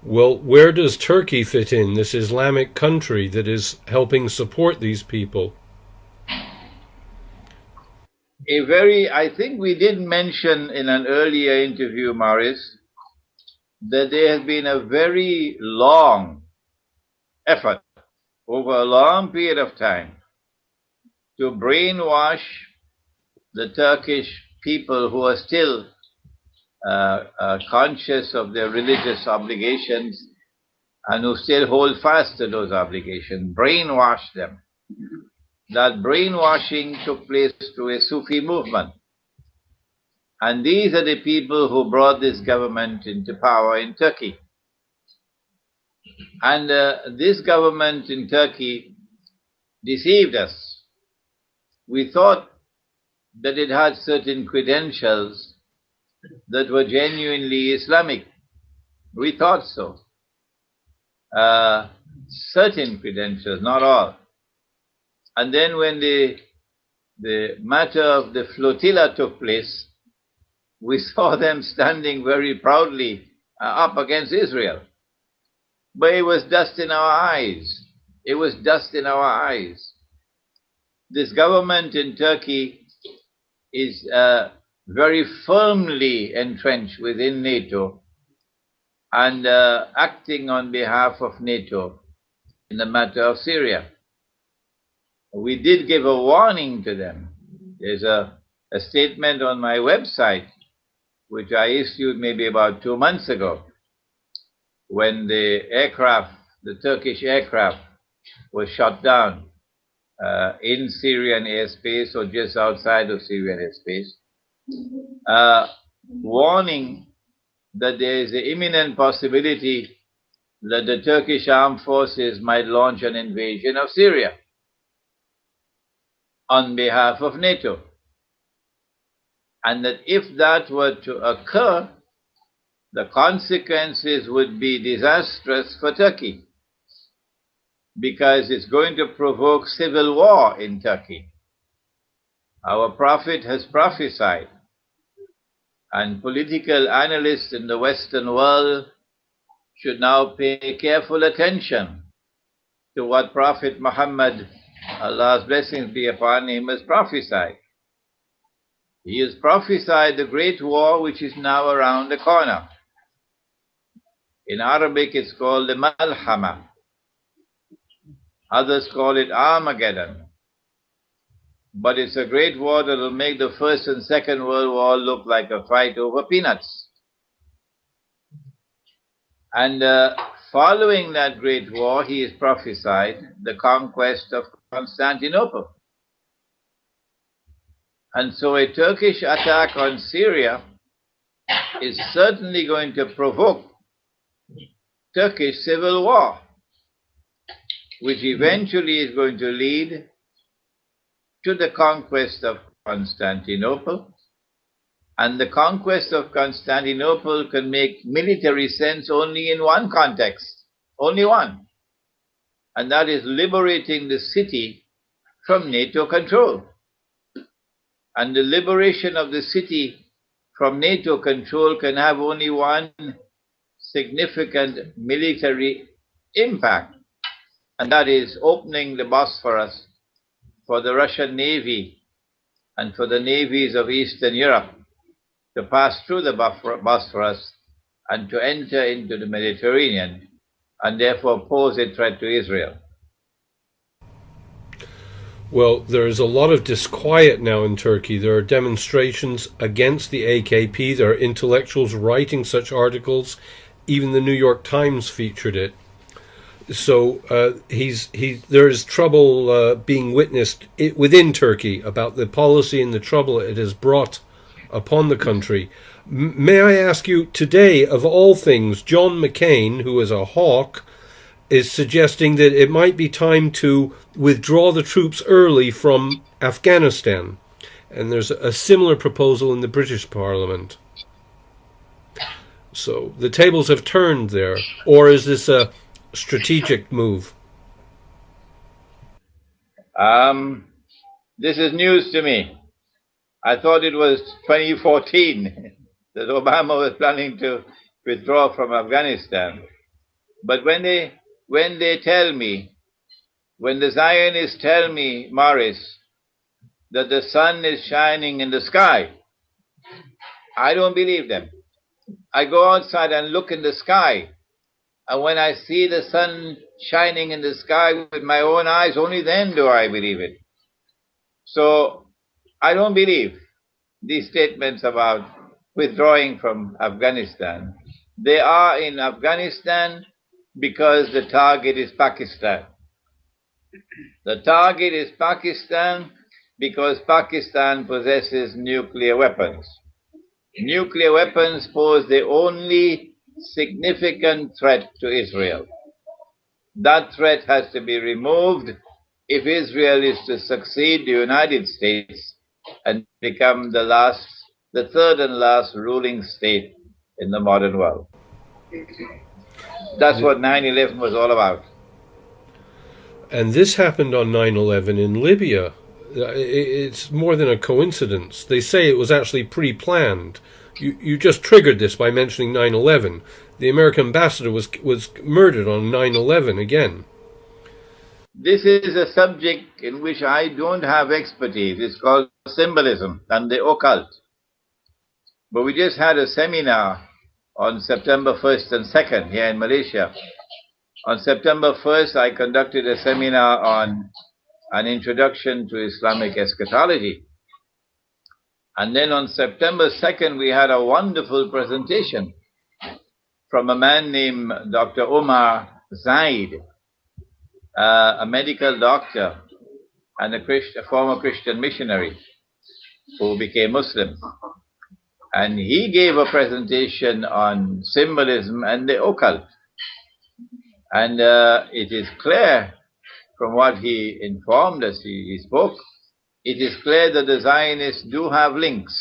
Well, where does Turkey fit in, this Islamic country that is helping support these people? I think we did mention in an earlier interview, Maurice, that there has been a very long effort over a long period of time to brainwash the Turkish people who are still conscious of their religious obligations and who still hold fast to those obligations, brainwash them. That brainwashing took place through a Sufi movement. And these are the people who brought this government into power in Turkey. And this government in Turkey deceived us. We thought that it had certain credentials that were genuinely Islamic. We thought so. Certain credentials, not all. And then when the matter of the flotilla took place, we saw them standing very proudly up against Israel. But it was dust in our eyes. It was dust in our eyes. This government in Turkey is very firmly entrenched within NATO and acting on behalf of NATO in the matter of Syria. We did give a warning to them. There's a statement on my website, which I issued maybe about 2 months ago, when the Turkish aircraft was shot down in Syrian airspace or just outside of Syrian airspace, warning that there is an imminent possibility that the Turkish armed forces might launch an invasion of Syria on behalf of NATO. And that if that were to occur, the consequences would be disastrous for Turkey, because it's going to provoke civil war in Turkey. Our Prophet has prophesied, and political analysts in the Western world should now pay careful attention to what Prophet Muhammad, Allah's blessings be upon him, has prophesied. He has prophesied the great war which is now around the corner. In Arabic it's called the Malhama. Others call it Armageddon. But it's a great war that will make the First and Second World War look like a fight over peanuts. And following that great war, he has prophesied the conquest of Constantinople. And so a Turkish attack on Syria is certainly going to provoke Turkish civil war, which eventually is going to lead to the conquest of Constantinople. And the conquest of Constantinople can make military sense only in one context, only one. And that is liberating the city from NATO control. And the liberation of the city from NATO control can have only one significant military impact, and that is opening the Bosphorus for the Russian Navy and for the navies of Eastern Europe to pass through the Bosphorus and to enter into the Mediterranean, and therefore pose a threat to Israel. Well, there is a lot of disquiet now in Turkey. There are demonstrations against the AKP. There are intellectuals writing such articles. Even the New York Times featured it. So there is trouble being witnessed within Turkey about the policy and the trouble it has brought upon the country. May I ask you, today, of all things, John McCain, who is a hawk, is suggesting that it might be time to withdraw the troops early from Afghanistan. And there's a similar proposal in the British Parliament. So the tables have turned there. Or is this a strategic move? This is news to me. I thought it was 2014 that Obama was planning to withdraw from Afghanistan. But when they tell me, when the Zionists tell me, Morris, that the sun is shining in the sky, I don't believe them. I go outside and look in the sky, and when I see the sun shining in the sky with my own eyes, only then do I believe it. So I don't believe these statements about withdrawing from Afghanistan. They are in Afghanistan because the target is Pakistan. The target is Pakistan because Pakistan possesses nuclear weapons. Nuclear weapons pose the only significant threat to Israel. That threat has to be removed if Israel is to succeed the United States and become the third and last ruling state in the modern world. That's what 9/11 was all about. And this happened on 9/11 in Libya. It's more than a coincidence. They say it was actually pre-planned. You just triggered this by mentioning 9/11. The American ambassador was murdered on 9/11 again. This is a subject in which I don't have expertise. It's called symbolism and the occult. But we just had a seminar on September 1st and 2nd here in Malaysia. On September 1st, I conducted a seminar on an introduction to Islamic eschatology. And then on September 2nd, we had a wonderful presentation from a man named Dr. Omar Zaid, a medical doctor and a former Christian missionary who became Muslim. And he gave a presentation on symbolism and the occult. And it is clear from what he informed us, he spoke, it is clear that the Zionists do have links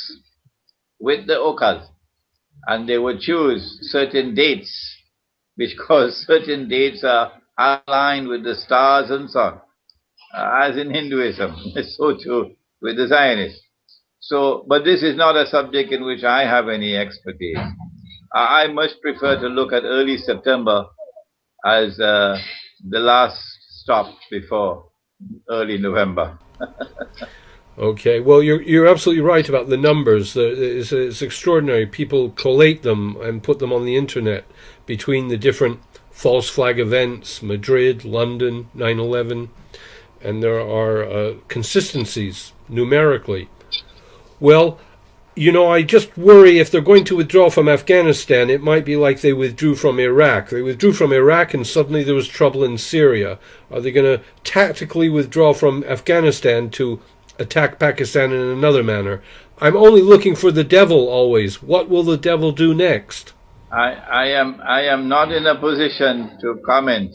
with the occult. And they would choose certain dates, because certain dates are aligned with the stars and so on, as in Hinduism. So too with the Zionists. So, but this is not a subject in which I have any expertise. I much prefer to look at early September as the last stop before early November. Okay, well, you're absolutely right about the numbers. It's extraordinary. People collate them and put them on the internet between the different false flag events, Madrid, London, 9/11, and there are consistencies numerically. Well, I just worry if they're going to withdraw from Afghanistan, it might be like they withdrew from Iraq. They withdrew from Iraq and suddenly there was trouble in Syria. Are they going to tactically withdraw from Afghanistan to attack Pakistan in another manner? I'm only looking for the devil always. What will the devil do next? I am not in a position to comment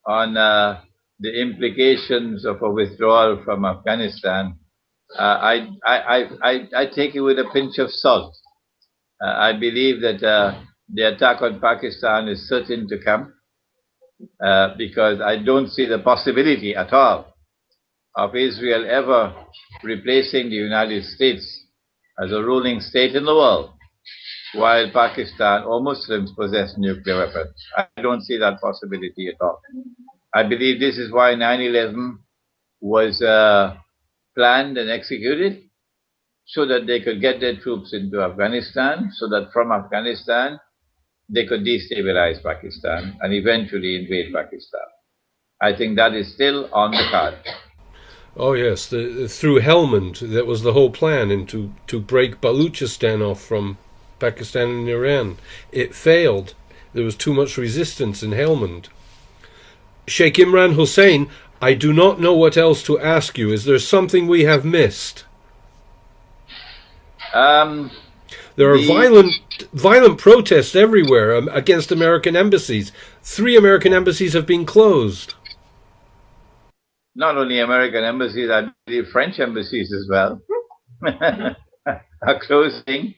on the implications of a withdrawal from Afghanistan. I take it with a pinch of salt. I believe that the attack on Pakistan is certain to come because I don't see the possibility at all of Israel ever replacing the United States as a ruling state in the world while Pakistan or Muslims possess nuclear weapons. I don't see that possibility at all. I believe this is why 9/11 was planned and executed, so that they could get their troops into Afghanistan, so that from Afghanistan they could destabilize Pakistan and eventually invade Pakistan. I think that is still on the card. Oh yes, through Helmand, that was the whole plan, and to break Baluchistan off from Pakistan and Iran. It failed. There was too much resistance in Helmand. Sheikh Imran Hosein, I do not know what else to ask you. Is there something we have missed? There are violent protests everywhere against American embassies. 3 American embassies have been closed. Not only American embassies, I believe French embassies as well are closing.